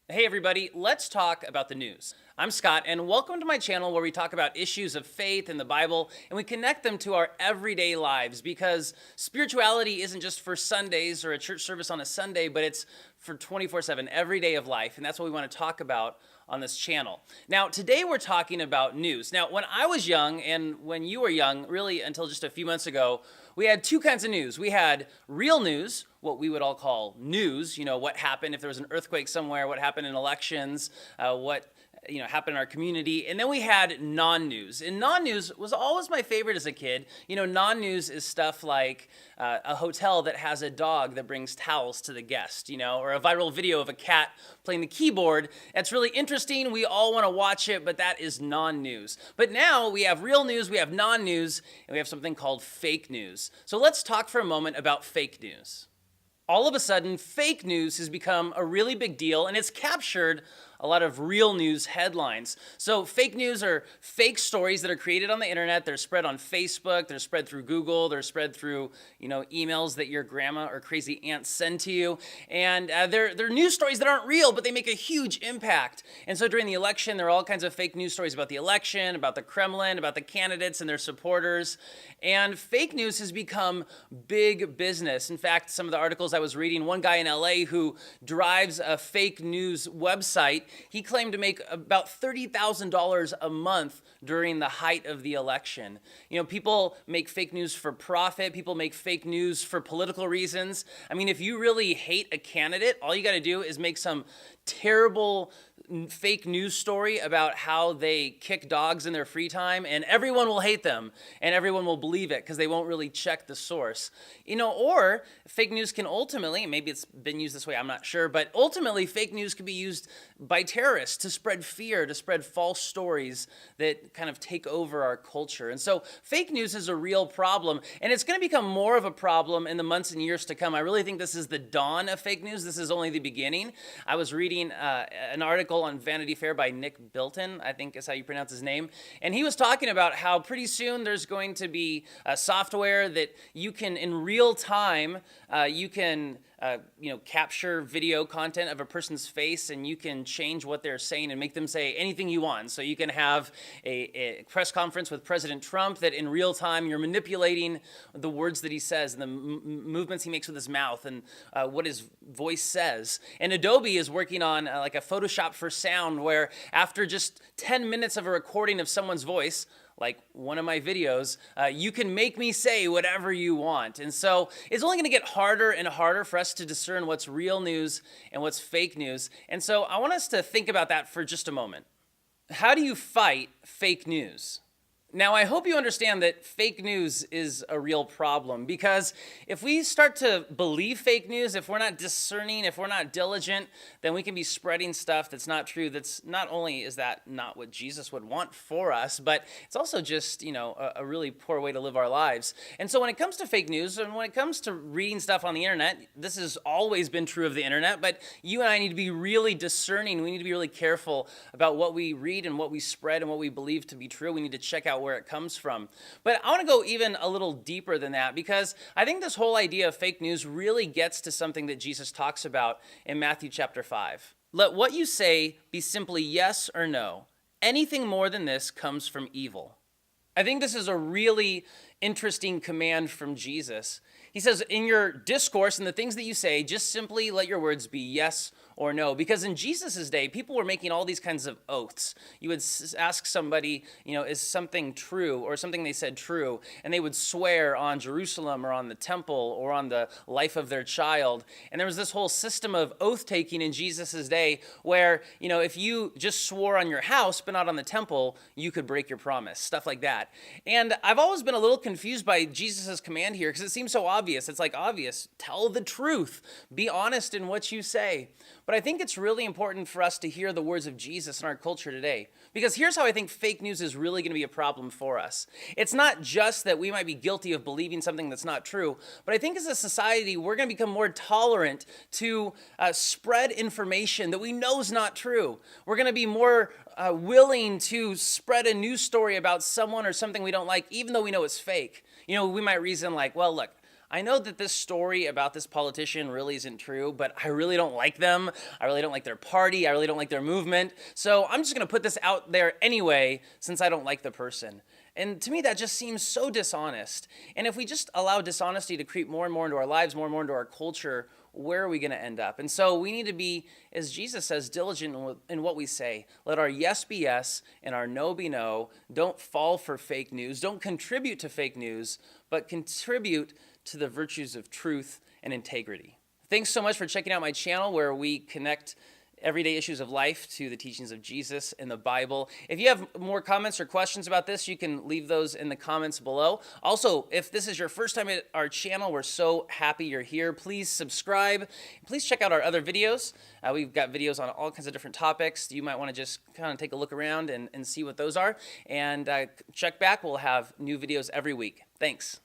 Hey everybody, let's talk about the news. I'm Scott, and welcome to my channel where we talk about issues of faith and the Bible, and we connect them to our everyday lives because spirituality isn't just for Sundays or a church service on a Sunday, but it's for 24/7, every day of life, and that's what we want to talk about on this channel. Now, today we're talking about news. Now, when I was young, and when you were young, really until just a few months ago, we had two kinds of news. We had real news, what we would all call news, what happened if there was an earthquake somewhere, what happened in elections, what happened in our community. And then we had non-news. And non-news was always my favorite as a kid. Non-news is stuff like a hotel that has a dog that brings towels to the guest, or a viral video of a cat playing the keyboard. That's really interesting. We all want to watch it, but that is non-news. But now we have real news, we have non-news, and we have something called fake news. So let's talk for a moment about fake news. All of a sudden, fake news has become a really big deal, and it's captured a lot of real news headlines. So fake news are fake stories that are created on the internet. They're spread on Facebook, they're spread through Google, they're spread through emails that your grandma or crazy aunt send to you. And they're news stories that aren't real, but they make a huge impact. And so during the election, there are all kinds of fake news stories about the election, about the Kremlin, about the candidates and their supporters. And fake news has become big business. In fact, some of the articles I was reading, one guy in LA who drives a fake news website, he claimed to make about $30,000 a month during the height of the election. People make fake news for profit. People make fake news for political reasons. I mean, if you really hate a candidate, all you got to do is make some terrible fake news story about how they kick dogs in their free time, and everyone will hate them and everyone will believe it because they won't really check the source. Or fake news can ultimately, maybe it's been used this way, I'm not sure, but ultimately fake news can be used by terrorists to spread fear, to spread false stories that kind of take over our culture. And so fake news is a real problem, and it's going to become more of a problem in the months and years to come. I really think this is the dawn of fake news. This is only the beginning. I was reading an article on Vanity Fair by Nick Bilton, I think is how you pronounce his name, and he was talking about how pretty soon there's going to be a software that you can, in real time, you can capture video content of a person's face, and you can change what they're saying and make them say anything you want. So you can have a press conference with President Trump that in real time you're manipulating the words that he says and the movements he makes with his mouth and what his voice says. And Adobe is working on like a Photoshop for sound where after just 10 minutes of a recording of someone's voice, like one of my videos, you can make me say whatever you want. And so it's only going to get harder and harder for us to discern what's real news and what's fake news. And so I want us to think about that for just a moment. How do you fight fake news? Now, I hope you understand that fake news is a real problem, because if we start to believe fake news, if we're not discerning, if we're not diligent, then we can be spreading stuff that's not true. That's not only is that not what Jesus would want for us, but it's also just, a really poor way to live our lives. And so when it comes to fake news and when it comes to reading stuff on the internet, this has always been true of the internet, but you and I need to be really discerning. We need to be really careful about what we read and what we spread and what we believe to be true. We need to check out where it comes from. But I want to go even a little deeper than that, because I think this whole idea of fake news really gets to something that Jesus talks about in Matthew chapter 5. Let what you say be simply yes or no. Anything more than this comes from evil. I think this is a really interesting command from Jesus. He says, in your discourse and the things that you say, just simply let your words be yes or no. Because in Jesus' day, people were making all these kinds of oaths. You would ask somebody, is something true, or something they said true, and they would swear on Jerusalem or on the temple or on the life of their child. And there was this whole system of oath-taking in Jesus' day where, if you just swore on your house but not on the temple, you could break your promise, stuff like that. And I've always been a little confused by Jesus' command here because it seems so obvious. It's like obvious. Tell the truth. Be honest in what you say. But I think it's really important for us to hear the words of Jesus in our culture today. Because here's how I think fake news is really going to be a problem for us. It's not just that we might be guilty of believing something that's not true, but I think as a society, we're going to become more tolerant to spread information that we know is not true. We're going to be more willing to spread a news story about someone or something we don't like, even though we know it's fake. We might reason like, well, look, I know that this story about this politician really isn't true, but I really don't like them. I really don't like their party. I really don't like their movement. So I'm just going to put this out there anyway, since I don't like the person. And to me, that just seems so dishonest. And if we just allow dishonesty to creep more and more into our lives, more and more into our culture, where are we going to end up? And so we need to be, as Jesus says, diligent in what we say. Let our yes be yes and our no be no. Don't fall for fake news. Don't contribute to fake news, but contribute to the virtues of truth and integrity. Thanks so much for checking out my channel where we connect everyday issues of life to the teachings of Jesus in the Bible. If you have more comments or questions about this, you can leave those in the comments below. Also, if this is your first time at our channel, we're so happy you're here. Please subscribe. Please check out our other videos. We've got videos on all kinds of different topics. You might want to just kind of take a look around and see what those are. And check back. We'll have new videos every week. Thanks.